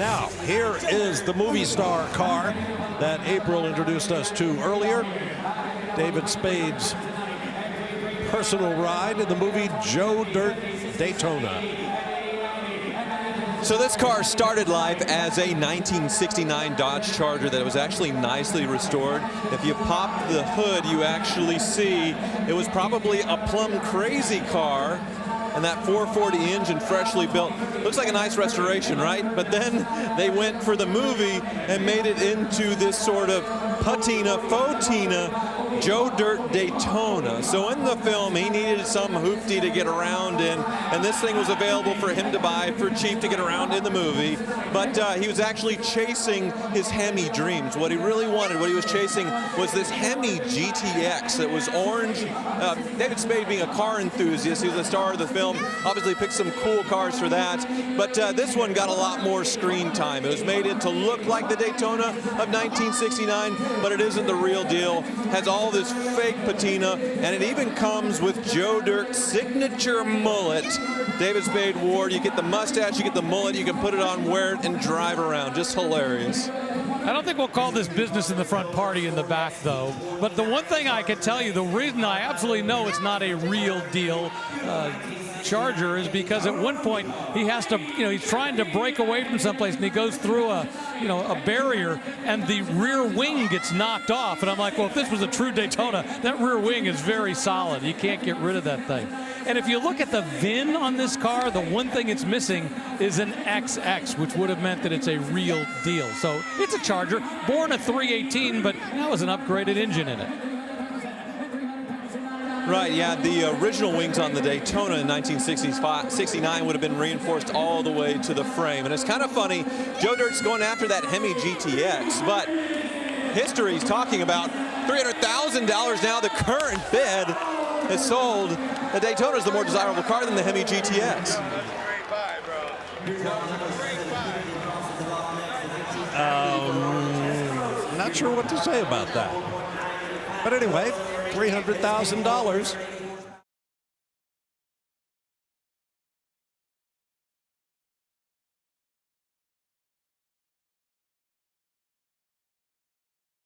Now, here is the movie star car that April introduced us to earlier. David Spade's personal ride in the movie Joe Dirt Daytona. So this car started life as a 1969 Dodge Charger that was actually nicely restored. If you pop the hood, you actually see it was probably a plumb crazy car. And that 440 engine, freshly built, looks like a nice restoration, right? But then they went for the movie and made it into this sort of patina, faux-tina, Joe Dirt Daytona. So in the film, he needed some hoopty to get around in, and this thing was available for him to buy for cheap to get around in the movie. But he was actually chasing his Hemi dreams. What he really wanted, what he was chasing, was this Hemi GTX that was orange. David Spade, being a car enthusiast, he was the star of the film, obviously picked some cool cars for that. But this one got a lot more screen time. It was made it to look like the Daytona of 1969, but it isn't the real deal. Has all this fake patina, and it even comes with Joe Dirt's signature mullet. David Spade wore, you get the mustache, you get the mullet, you can put it on, wear it, and drive around. Just hilarious. I don't think we'll call this business in the front, party in the back, though. But the one thing I can tell you, the reason I absolutely know it's not a real deal Charger is because at one point he has to, he's trying to break away from someplace and he goes through a barrier and the rear wing gets knocked off. And I'm like, well, if this was a true Daytona, that rear wing is very solid. You can't get rid of that thing. And if you look at the VIN on this car, the one thing it's missing is an XX, which would have meant that it's a real deal. So it's a Charger, born a 318, but now has an upgraded engine in it. Right, yeah, the original wings on the Daytona in 1969 would have been reinforced all the way to the frame. And it's kind of funny, Joe Dirt's going after that Hemi GTX, but history's talking about $300,000 now. The current bid has sold. The Daytona is the more desirable car than the Hemi GTX. Not sure what to say about that. But anyway, $300,000.